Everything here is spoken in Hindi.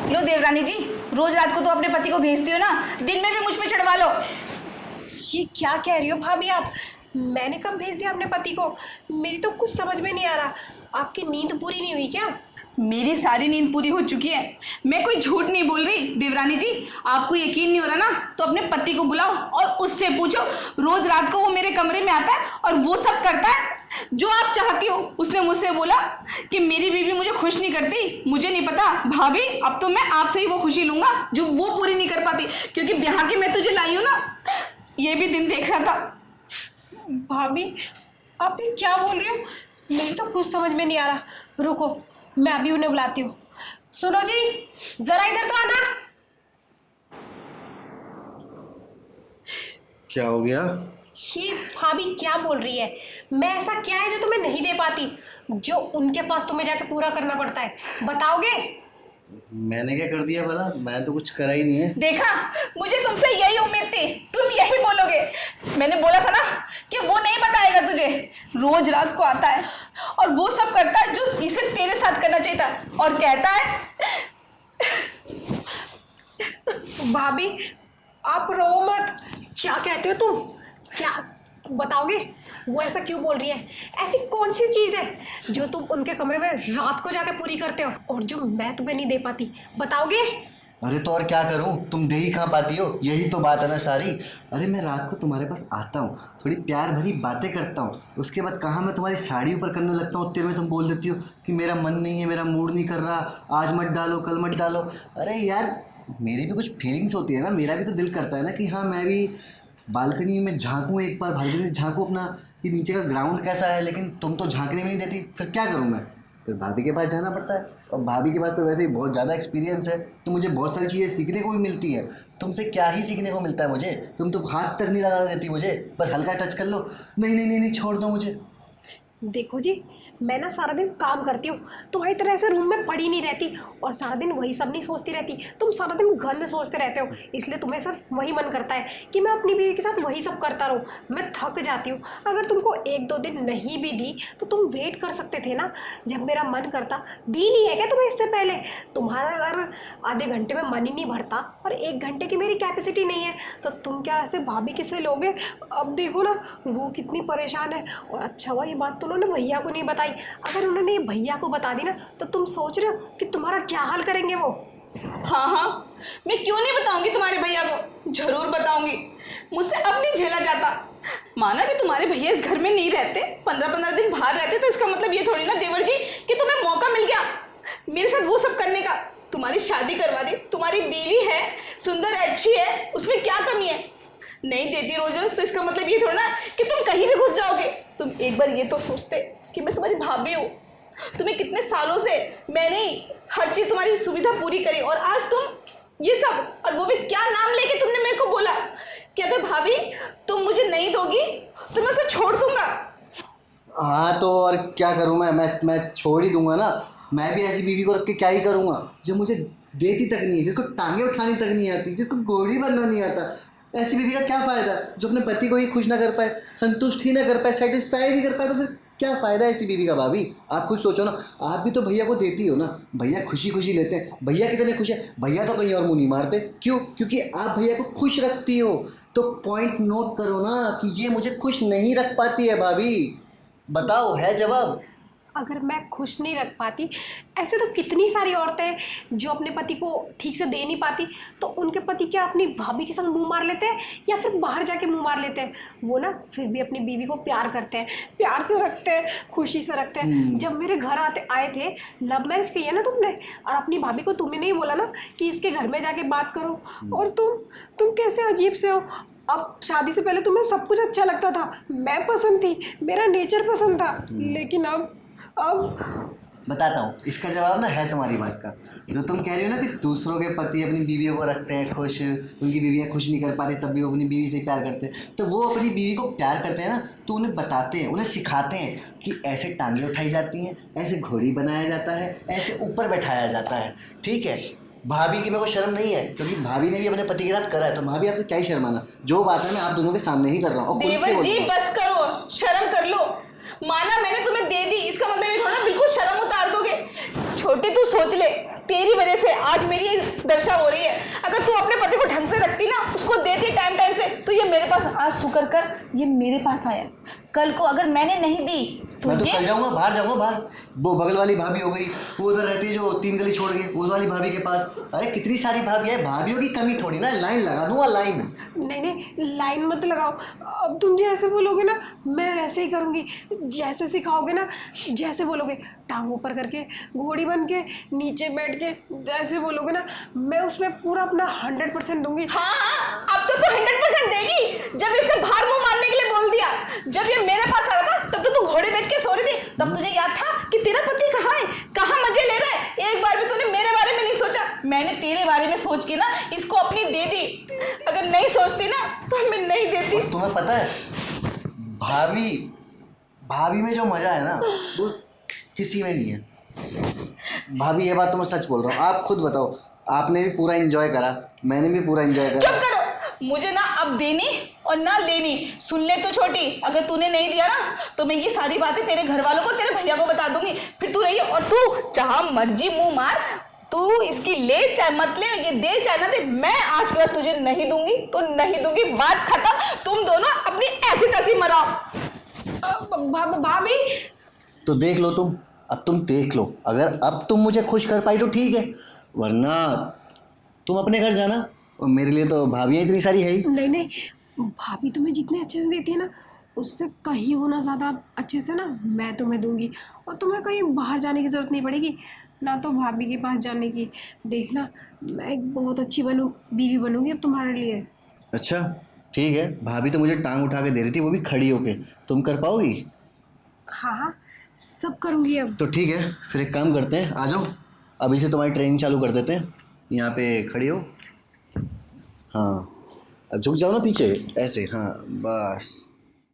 लो देवरानी जी, रोज रात को तो अपने पति को भेजती हो ना, दिन में भी मुझ पे चढ़वा लो। ये क्या कह रही हो भाभी आप? मैंने कब भेज दिया अपने पति को? मेरी तो कुछ समझ में नहीं आ रहा। आपकी नींद पूरी नहीं हुई क्या? मेरी सारी नींद पूरी हो चुकी है, मैं कोई झूठ नहीं बोल रही। देवरानी जी, आपको यकीन नहीं हो रहा ना, तो अपने पति को बुलाओ और उससे पूछो। रोज रात को वो मेरे कमरे में आता है और वो सब करता है जो आप चाहती हो। उसने मुझसे बोला कि मेरी बीवी मुझे खुश नहीं करती। मुझे नहीं पता भाभी, अब तो मैं आपसे ही वो खुशी लूंगा जो वो पूरी नहीं कर पाती, क्योंकि ब्याह के मैं तुझे लाई हूं ना, ये भी दिन देख रहा था। भाभी आप ये क्या बोल रही हो? मेरी तो कुछ समझ में नहीं आ रहा। रुको, मैं अभी उन्हें बुलाती हूँ। सुनो जी, जरा इधर तो आना। क्या हो गया? ये भाभी क्या बोल रही है? मैं ऐसा क्या है जो तुम्हें नहीं दे पाती, जो उनके पास तुम्हें जाके पूरा करना पड़ता है? बताओगे? मैंने क्या कर दिया भला? मैं तो कुछ करा ही नहीं है। देखा, मुझे तुमसे यही उम्मीद थी, तुम यही बोलोगे। मैंने बोला था ना कि वो नहीं बताएगा तुझे। रोज रात को आता है और वो सब करता है जो इसे तेरे साथ करना चाहिए था, और कहता है। भाभी आप रो मत। क्या कहते हो तुम? क्या बताओगे? वो ऐसा क्यों बोल रही है? ऐसी कौन सी चीज़ है जो तुम उनके कमरे में रात को जाके पूरी करते हो और जो मैं तुम्हें नहीं दे पाती? बताओगे? अरे तो और क्या करूं? तुम दे ही कहाँ पाती हो, यही तो बात है ना सारी। अरे मैं रात को तुम्हारे पास आता हूँ, थोड़ी प्यार भरी बातें करता हूँ, उसके बाद कहाँ मैं तुम्हारी साड़ी ऊपर करने लगता हूँ, उतने में तुम बोल देती हो कि मेरा मन नहीं है, मेरा मूड नहीं कर रहा, आज मत डालो, कल मत डालो। अरे यार, मेरी भी कुछ फीलिंग्स होती है ना, मेरा भी तो दिल करता है ना कि हाँ मैं भी बालकनी में झांकूं, एक बार बालकनी से झांकूं अपना कि नीचे का ग्राउंड कैसा है। लेकिन तुम तो झांकने में नहीं देती, फिर क्या करूं मैं? फिर भाभी के पास जाना पड़ता है, और भाभी के पास तो वैसे ही बहुत ज़्यादा एक्सपीरियंस है, तो मुझे बहुत सारी चीज़ें सीखने को भी मिलती है। तुमसे क्या ही सीखने को मिलता है मुझे? तुम तो हाथ तक नहीं लगाने देती मुझे, बस हल्का टच कर लो। नहीं नहीं नहीं नहीं, छोड़ दो मुझे। देखो जी, मैं ना सारा दिन काम करती हूँ, तुम्हारी तरह ऐसे रूम में पड़ी नहीं रहती और सारा दिन वही सब नहीं सोचती रहती। तुम सारा दिन गंद सोचते रहते हो, इसलिए तुम्हें सिर्फ वही मन करता है कि मैं अपनी बीवी के साथ वही सब करता रहूँ। मैं थक जाती हूँ। अगर तुमको एक दो दिन नहीं भी दी तो तुम वेट कर सकते थे ना, जब मेरा मन करता। दी नहीं है क्या तुम्हें इससे पहले? तुम्हारा अगर आधे घंटे में मन ही नहीं भरता और 1 घंटे की मेरी कैपेसिटी नहीं है, तो तुम क्या ऐसे भाभी किसे लोगे? अब देखो ना, वो कितनी परेशान है। और अच्छा हुआ ये बात तो उन्होंने भैया को नहीं बताई। अगर उन्होंने ये भैया को बता दी ना, तो तुम सोच रहे हो कि तुम्हारा क्या हाल करेंगे वो? हाँ हाँ, मैं क्यों नहीं बताऊंगी तुम्हारे भैया को, जरूर बताऊंगी। मुझसे अब नहीं झेला जाता। माना कि तुम्हारे भैया इस घर में नहीं रहते, 15-15 दिन बाहर रहते, तो इसका मतलब ये थोड़ी ना देवर जी कि तुम्हें मौका मिल गया मेरे साथ वो सब करने का। तुम्हारी शादी करवा दी, तुम्हारी बीवी है, सुंदर है, अच्छी है, उसमें क्या कमी है? नहीं देती रोज, तो इसका मतलब ये थोड़ा ना कि तुम कहीं भी घुस जाओगे। तुम एक बार ये तो सोचते कि मैं तुम्हारी भाभी हूँ। तुम्हें कितने सालों से मैंने हर चीज तुम्हारी सुविधा पूरी करी, और आज तुम ये सब, और वो भी क्या नाम लेके तुमने मेरे को बोला कि अगर भाभी तुम मुझे नहीं दोगी तो मैं उसे छोड़ दूंगा। हाँ तो और क्या करूँ मैं छोड़ ही दूंगा ना। मैं भी ऐसी बीवी को रख के क्या ही करूँगा जो मुझे देती तक नहीं है, जिसको टांगे उठानी तक नहीं आती, जिसको गोली बनना नहीं आता। ऐसी बीवी का क्या फ़ायदा जो अपने पति को ही खुश ना कर पाए, संतुष्ट ही ना कर पाए, सेटिस्फाई नहीं कर पाए? तो फिर क्या फ़ायदा है ऐसी बीवी का? भाभी आप खुद सोचो ना, आप भी तो भैया को देती हो ना, भैया खुशी खुशी लेते हैं। भैया कितने खुश है, भैया तो कहीं और मुँह नहीं मारते। क्यों? क्योंकि आप भैया को खुश रखती हो। तो पॉइंट नोट करो ना कि ये मुझे खुश नहीं रख पाती है। भाभी बताओ, है जवाब? अगर मैं खुश नहीं रख पाती, ऐसे तो कितनी सारी औरतें हैं जो अपने पति को ठीक से दे नहीं पाती, तो उनके पति क्या अपनी भाभी के संग मुंह मार लेते हैं या फिर बाहर जाके मुंह मार लेते हैं? वो ना फिर भी अपनी बीवी को प्यार करते हैं, प्यार से रखते हैं, खुशी से रखते हैं। जब मेरे घर आए थे, लव मैरिज की है ना तुमने, और अपनी भाभी को तुमने नहीं बोला ना कि इसके घर में जाके बात करो, और तुम कैसे अजीब से हो। अब शादी से पहले तुम्हें सब कुछ अच्छा लगता था, मैं पसंद थी, मेरा नेचर पसंद था, लेकिन अब बताता हूँ इसका जवाब ना, है तुम्हारी बात का। जो तुम कह रही हो ना कि दूसरों के पति अपनी बीवियों को रखते हैं खुश, उनकी बीवियाँ खुश नहीं कर पाती तब भी वो अपनी बीवी से प्यार करते हैं। तो वो अपनी बीवी को प्यार करते हैं ना, तो उन्हें बताते हैं, उन्हें सिखाते हैं कि ऐसे टांगे उठाई जाती हैं, ऐसे घोड़ी बनाया जाता है, ऐसे ऊपर बैठाया जाता है। ठीक है, भाभी की मेरे को शर्म नहीं है, क्योंकि भाभी ने भी अपने पति के साथ करा है। तो भाभी आपसे क्या ही शर्माना, जो बात है मैं आप दोनों के सामने ही कर रहा हूँ। देवर जी बस करो, शर्म कर लो। माना मैंने तुम्हें दे दी, इसका मतलब ये थोड़ा बिल्कुल शर्म उतार दोगे। छोटी तू सोच ले, तेरी वजह से आज मेरी दर्शा हो रही है। अगर तू अपने पति को ढंग से रखती ना, उसको देती टाइम टाइम से, तो ये मेरे पास आज शुक्र कर ये मेरे पास आया। कल को अगर मैंने नहीं दी तो मैं तो ये कल जाऊंगा, बाहर जाऊंगा, बाहर। वो बगल वाली भाभी हो गई, वो उधर रहती है जो 3 गली छोड़ के, उस वाली भाभी के पास। अरे कितनी सारी भाभी है, भाभीियों की कमी थोड़ी ना, लाइन लगा दूंगा, लाइन। नहीं नहीं, लाइन मत लगाओ। अब तुम जैसे बोलोगे ना मैं वैसे ही करूँगी। जैसे सिखाओगे ना, जैसे बोलोगे, टांग ऊपर करके, घोड़ी बन के, नीचे बैठ के, जैसे बोलोगे ना मैं उसमें पूरा अपना 100% दूंगी। हाँ हाँ, अब तो तू 100% देगी। जब इसने बाहर मुंह मारने के लिए बोल दिया, जब ये मेरे पास आ रहा था, तब तो तू घोड़े बेच के सो रही थी। तब तुझे याद था कि तेरा पति कहाँ है, कहाँ मजे ले रहा है। एक बार भी तूने मेरे बारे में नहीं सोचा। मैंने तेरे बारे में सोच के ना इसको अपनी दे दी। अगर नहीं सोचती ना तो मैं नहीं देती। और तुम्हें पता है, भाभी भाभी में जो मजा है ना वो किसी में नहीं है। भाभी, ये बात तो मैं सच बोल रहा हूँ। आप खुद बताओ, आपने भी पूरा एंजॉय करा, मैंने भी पूरा एंजॉय करा। चुप करो, मुझे ना अब देनी और ना लेनी। सुन ले तो छोटी, अगर तूने नहीं दिया ना तो मैं ये सारी बातें तेरे घर वालों को, तेरे भैया को बता दूंगी। फिर तू रही, और तू जहां मर्जी मुंह मार, तू इसकी ले चाहे मत ले, ये दे चाहे ना दे, मैं आज के बाद तुझे नहीं दूंगी तो नहीं दूंगी। बात खत्म। तुम दोनों अपनी ऐसी तैसी मराओ। भाभी तो देख लो तुम, अब तुम देख लो। अगर अब तुम मुझे खुश कर पाई तो ठीक है, वरना तुम अपने घर जाना। और मेरे लिए तो भाभियाँ इतनी सारी है ही। नहीं नहीं, भाभी तुम्हें जितने अच्छे से देती है ना, उससे कहीं गुना ज़्यादा अच्छे से ना मैं तुम्हें दूंगी। और तुम्हें कहीं बाहर जाने की ज़रूरत नहीं पड़ेगी, ना तो भाभी के पास जाने की। देखना, मैं एक बहुत अच्छी बीवी बनूंगी अब तुम्हारे लिए। अच्छा ठीक है, भाभी तो मुझे टांग उठा के दे रही थी, वो भी खड़ी होके। तुम कर पाओगी? हाँ हाँ, सब करूँगी अब। तो ठीक है, फिर एक काम करते हैं, आ जाओ, अभी से तुम्हारी ट्रेनिंग चालू कर देते हैं। यहाँ पे खड़ी हो, हाँ, अब झुक जाओ ना पीछे, ऐसे, हाँ बस।